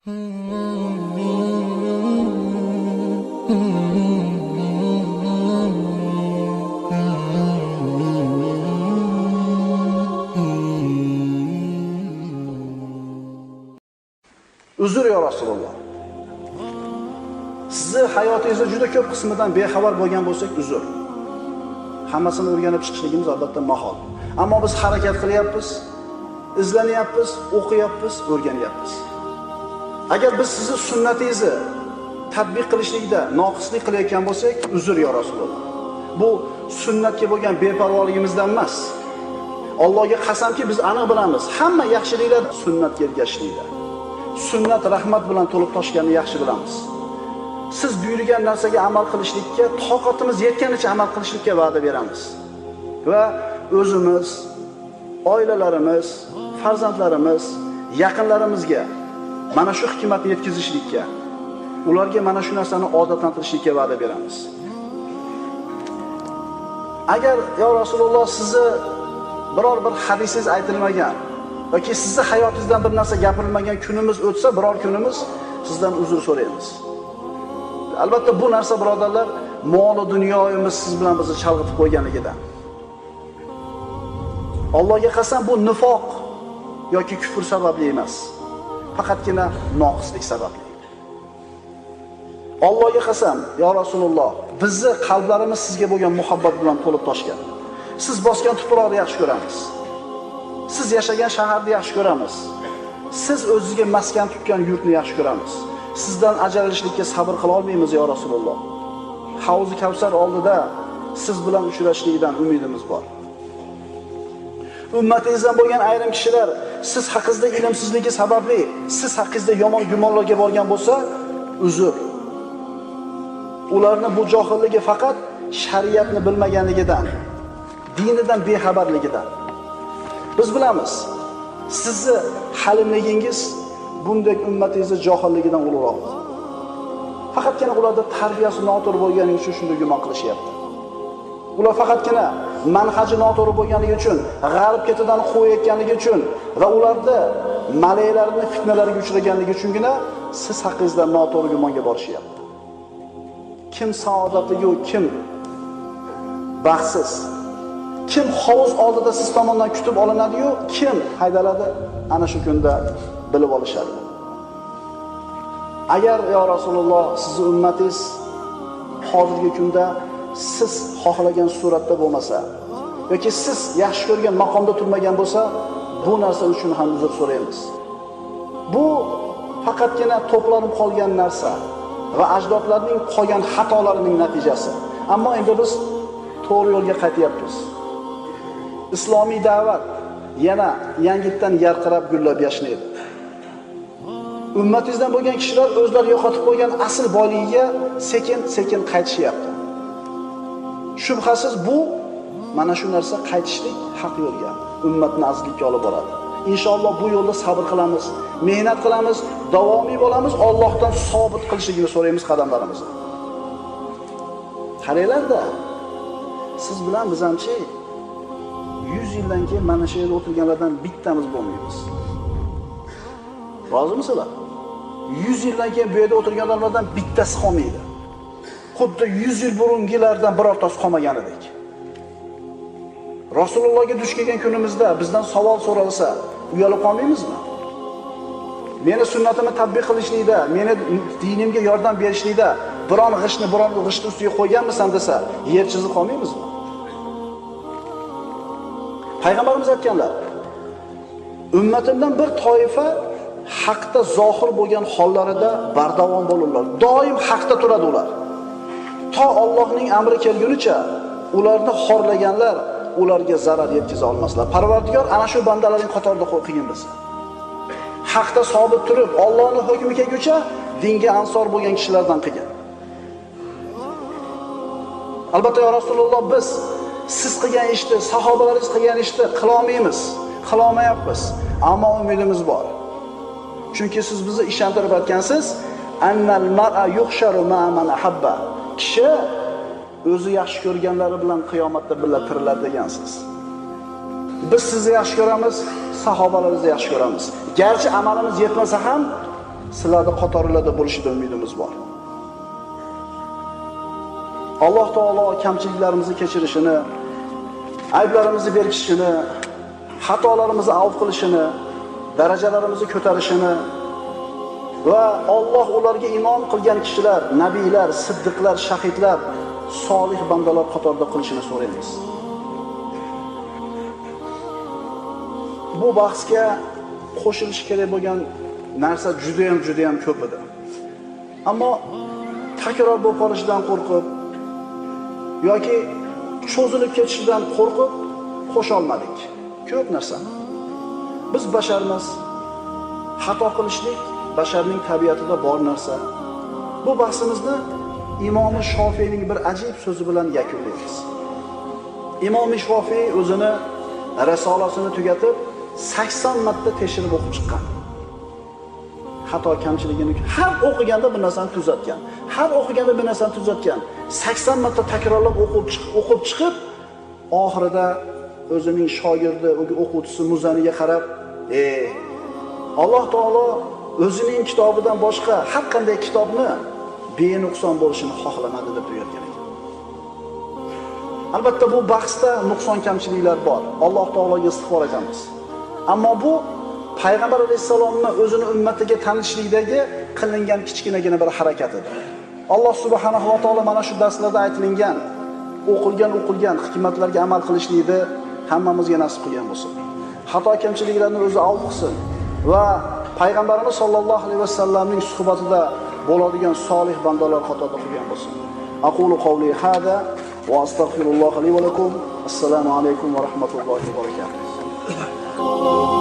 Uzr ya Rasululloh. Sizni hayotingizda juda ko'p qismidan bexabar bo'lgan bo'lsak, uzr. Hammasini o'rganib chiqishligimiz albatta mahol. Ammo biz harakat qilyapmiz, izlanyapmiz, o'qiyapmiz, o'rganyapmiz. Agar biz sizni sunnatingizni tatbiq qilishlikda noqislik qilayotgan bo'lsak, uzr ya Rasululloh. Bu sunnatga bo'lgan beparvoligimizdan emas. Allohga qasamki, biz aniq bilamiz, hamma yaxshiliklar sunnatga ergashishlikda. Sunnat rahmat bilan to'lib toshganini yaxshi bilamiz. Siz buyurgan narsaga amal qilishlikka, toqatimiz yetganicha amal qilishlikka va'da beramiz. Va o'zimiz, oilalarimiz, farzandlarimiz, yaqinlarimizga mana shu hikmatni yetkazishlikka, ularga mana shu narsani odatlantirishlikka va'da beramiz. Agar yo Rasululloh sizni biror bir hadisingiz aytilmagan yoki sizni hayotingizdan bir narsa gapirilmagan kunimiz o'tsa, biror kunimiz sizdan uzr so'raymiz. Albatta bu narsa birodarlar, mol va dunyoyimiz siz bilan bizni chalg'itib qo'yganligidan. Allohga qasam bu nifoq yoki kufr sababli emas. Faqatgina noqislik sababli. Allohga qasam, yo Rasululloh, bizni qalblarimiz sizga bo'lgan muhabbat bilan to'lib toshgan. Siz bosgan tuproqni yaxshi ko'ramiz. Siz yashagan shaharni yaxshi ko'ramiz. Siz o'zingizga maskan tutgan yurtni yaxshi ko'ramiz. Sizdan ajralishlikka sabr qila olmaymiz yo Rasululloh. Havzi Kavsar oldida siz bilan uchrashishlikdan umidimiz bor. Ummatingizdan bo'lgan ayrim kishilar siz haqingizda ilmsizligi sababli siz haqingizda yomon gumonlarga borgan bo'lsa, uzr. Ularning bu johilligi faqat shariatni bilmaganligidan, dinidan bexabarligidan. Biz bilamiz, sizni halimligingiz bunday ummatingizni johilligidan ulug'roq. Faqatgina ularda tarbiyasi noto'g'ri bo'lganligi uchun shunday gumon qilishyapti. Ular faqatgina manhaji noto'g'ri bo'lganligi uchun, g'arb ketidan qo'yayotganligi uchun va ularda malaklarning fitnalariga uchraganligi uchungina siz haqingizda noto'g'ri gumonga borishyapti. Kim saodatli-yu, kim baxtsiz? Kim hovuz oldida siz tomonidan kutib olinadi-yu, kim haydaladi? Ana shu kunda bilib olishadi. Agar yo Rasululloh sizni ummatingiz hozirgi kunda siz xohlagan suratda bo'lmasa yoki siz yaxshi ko'rgan maqomda turmagan bo'lsa, bu narsa uchun ham uzr so'raymiz. Bu faqatgina to'planib qolgan narsa va ajdodlarning qolgan xatolarining natijasi. Ammo endi biz to'g'ri yo'lga qaytyapmiz. Islomiy da'vat yana yangitdan yarqirab gullab yashnaydi. Ummatingizdan bo'lgan kishilar o'zlari yo'qotib qo'ygan asl boyligiga sekin-sekin qaytishyapti. Shubhasiz bu mana shu narsa qaytishlik haq yo'lga, ummatni azizlikka olib boradi. Inshaalloh bu yo'lda sabr qilamiz, mehnat qilamiz, davomiy bo'lamiz, Allohdan sobit qilishligini so'raymiz qadamlarimizni. Qaranglar-da, siz bilan biz hamchi 100 yildan keyin mana shu yerda o'tirganlardan bittamiz bo'lmaymiz. Rozimisizlar? 100 yildan keyin bu yerda o'tirgan odamlardan bittasi qolmaydi. Xuddi 100 yil burungilardan birortasi qolmaganidek. Rasulullohga duch kelgan kunimizda bizdan savol so'ralsa, uyalib qolmaymizmi? Meni sunnatimni tatbiq qilishlikda, meni dinimga yordam berishlikda biron g'ishni ustiga qo'yganmisan desa, yer chizib qolmaymizmi? Payg'ambarimiz aytganlar, ummatimdan bir toifa haqda zohir bo'lgan hollarida bardavom bo'lurlar. Doim haqda turadi ular. To Allohning amri kelgunicha ularni xorlaganlar ularga zarar yetkaza olmaslar. Parvardigor ana shu bandalarning qatorida qo'ygan biz. Haqda sobit turib, Allohning hukmi kelguncha dinga ansor bo'lgan kishilardan qilgan. Albatta ya Rasululloh, biz siz qilgan ishni, sahobalaringiz qilgan ishni qila olmaymiz, qila olmayapmiz, ammo umidimiz bor. Chunki siz bizni ishontirib aytgansiz, annal mar'a yuhsharu ma'a man ahabba. Kishi o'zi yaxshi ko'rganlari bilan qiyomatda birga tiriladi degansiz. Biz sizni yaxshi ko'ramiz, sahobalarimizni yaxshi ko'ramiz. Garchi amalimiz yetmasa ham, sizlarni qatorlarda bo'lishidan umidimiz bor. Alloh taolo kamchiliklarimizni kechirishini, ayblarimizni berkishini, xatolarimizni avf qilishini, darajalarimizni ko'tarishini va Alloh ularga iymon qilgan kishilar, nabiylar, siddiqlar, shahidlar, solih bandalar qatorida qilishini so'raymiz. Bu bahsga qo'shilish kerak bo'lgan narsa juda ham ko'p edi. Ammo takror bo'lib qolishidan qo'rqib yoki cho'zilib ketishidan qo'rqib qo'sha olmadik. Ko'p narsa. Biz basharmiz. Xato qilishlik basharning tabiatida bor narsa. Bu bahsimizni Imom Shofiyning bir ajib so'zi bilan yakunlaymiz. Imom Shofiy o'zini risolasini tugatib 80 marta tekshirib o'qib chiqqan. Xato kamchiligini har o'qiganda bir narsani tuzatgan. Har o'qiganda bir narsani tuzatgan. 80 marta takrorlab o'qib chiqib, oxirida o'zining shogirdi, o'quvchisi Muzaniga qarab, Alloh taolo o'zining kitobidan boshqa har qanday kitobni benuqson bo'lishini xohlamadi deb buyurgan ekan. Albatta bu bahsda nuqson kamchiliklar bor. Alloh taologa istig'for etamiz. Ammo bu Payg'ambar alayhisalomni o'zini ummatiga tanishlikdagi qilingan kichkinagina bir harakat edi. Alloh subhanahu va taolo mana shu darslarda aytilgan, o'qilgan hikmatlarga amal qilishlikni hammamizga nasib qilgan bo'lsin. Xato kamchiliklarni o'zi avf qilsin va Payg'ambarimiz sollallohu alayhi vasallamning suhbatida bo'ladigan solih bandalar qatorida qilgan bo'lsin. Aqulu qawli hada va astagfirulloh li va lakum. Assalomu alaykum va rahmatullohi va barakatuh.